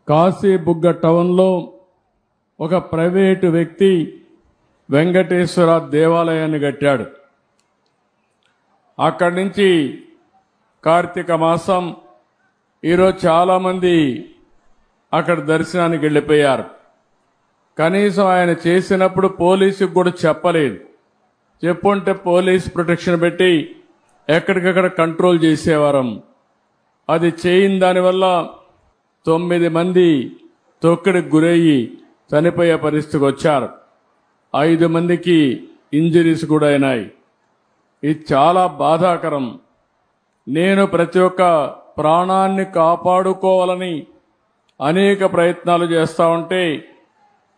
కాశీబుగ్గ టౌన్లో ఒక ప్రైవేటు వ్యక్తి వెంకటేశ్వర దేవాలయాన్ని కట్టాడు. అక్కడి నుంచి కార్తీక మాసం ఈరోజు చాలామంది అక్కడ దర్శనానికి వెళ్ళిపోయారు. కనీసం ఆయన చేసినప్పుడు పోలీసుకు కూడా చెప్పలేదు. చెప్పుంటే పోలీస్ ప్రొటెక్షన్ పెట్టి ఎక్కడికక్కడ కంట్రోల్ చేసేవారం. అది చేయని దానివల్ల 9 మంది తొక్కిడికి గురయ్యి చనిపోయే పరిస్థితికి వచ్చారు. 5 మందికి ఇంజరీస్ కూడా అయినాయి. ఇది చాలా బాధాకరం. నేను ప్రతి ఒక్క ప్రాణాన్ని కాపాడుకోవాలని అనేక ప్రయత్నాలు చేస్తూ ఉంటే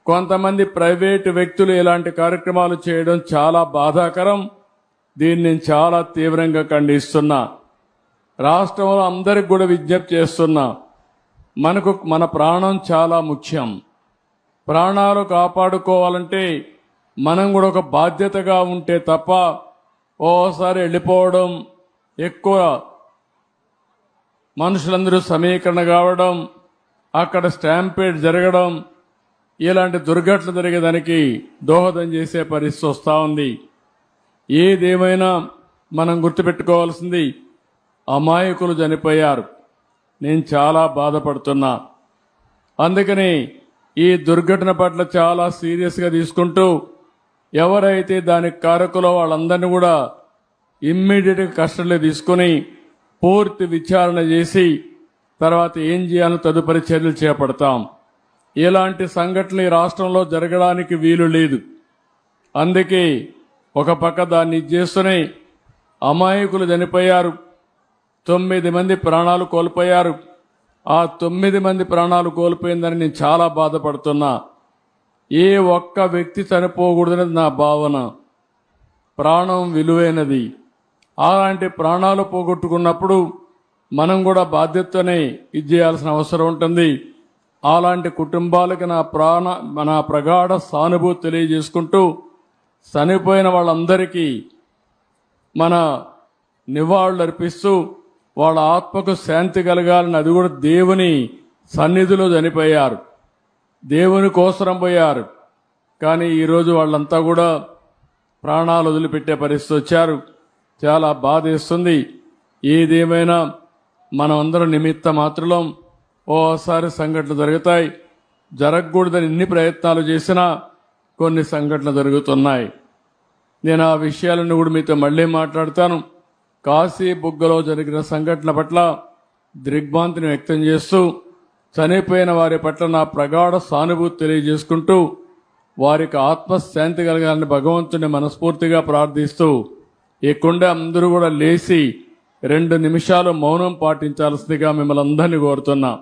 కొంతమంది ప్రైవేటు వ్యక్తులు ఇలాంటి కార్యక్రమాలు చేయడం చాలా బాధాకరం. దీన్ని నేను చాలా తీవ్రంగా ఖండిస్తున్నా. రాష్ట్రంలో అందరికి కూడా విజ్ఞప్తి చేస్తున్నా, మన ప్రాణం చాలా ముఖ్యం. ప్రాణాలు కాపాడుకోవాలంటే మనం కూడా ఒక బాధ్యతగా ఉంటే తప్ప ఓసారి వెళ్ళిపోవడం, ఎక్కువ మనుషులందరూ సమీకరణ కావడం, అక్కడ స్టాంపేడ్ జరగడం, ఇలాంటి దుర్ఘటనలు జరిగేదానికి దోహదం చేసే పరిస్థితి వస్తూ ఉంది. ఏదేమైనా మనం గుర్తుపెట్టుకోవాల్సింది, అమాయకులు చనిపోయారు. నేను చాలా బాధపడుతున్నా. అందుకని ఈ దుర్ఘటన పట్ల చాలా సీరియస్గా తీసుకుంటూ ఎవరైతే దానికి కారకులో వాళ్ళందరినీ కూడా ఇమ్మీడియట్గా కస్టడీలో తీసుకుని పూర్తి విచారణ చేసి తర్వాత ఏం చేయాలో తదుపరి చర్యలు చేపడతాం. ఇలాంటి సంఘటనలు ఈ రాష్ట్రంలో జరగడానికి వీలు లేదు. అందుకే ఒక పక్క దాన్ని చేస్తూనే అమాయకులు చనిపోయారు. 9 మంది ప్రాణాలు కోల్పోయారు. ఆ 9 మంది ప్రాణాలు కోల్పోయిందని నేను చాలా బాధపడుతున్నా. ఏ ఒక్క వ్యక్తి చనిపోకూడదనేది నా భావన. ప్రాణం విలువైనది. అలాంటి ప్రాణాలు పోగొట్టుకున్నప్పుడు మనం కూడా బాధ్యతనే ఇది చేయాల్సిన అవసరం ఉంటుంది. అలాంటి కుటుంబాలకి నా ప్రగాఢ సానుభూతి తెలియజేసుకుంటూ చనిపోయిన వాళ్ళందరికీ మన నివాళులు అర్పిస్తూ వాళ్ళ ఆత్మకు శాంతి కలగాలని, అది కూడా దేవుని సన్నిధిలో చనిపోయారు, దేవుని కోసరం పోయారు. కానీ ఈరోజు వాళ్ళంతా కూడా ప్రాణాలు వదిలిపెట్టే పరిస్థితి వచ్చారు. చాలా బాధేస్తుంది. ఏదేమైనా మనం అందరం నిమిత్త మాత్రం. ఓసారి సంఘటనలు జరుగుతాయి. జరగకూడదని ఎన్ని ప్రయత్నాలు చేసినా కొన్ని సంఘటనలు జరుగుతున్నాయి. నేను ఆ విషయాలను కూడా మీతో మళ్ళీ మాట్లాడతాను. కాశీబుగ్గలో జరిగిన సంఘటన పట్ల దిగ్భ్రాంతిని వ్యక్తం చేస్తూ చనిపోయిన వారి పట్ల నా ప్రగాఢ సానుభూతి తెలియజేసుకుంటూ వారికి ఆత్మశాంతి కలగాలని భగవంతుని మనస్ఫూర్తిగా ప్రార్థిస్తూ ఇక్కడే అందరూ కూడా లేచి 2 నిమిషాలు మౌనం పాటించాల్సిందిగా మిమ్మల్ని అందరినీ కోరుతున్నా.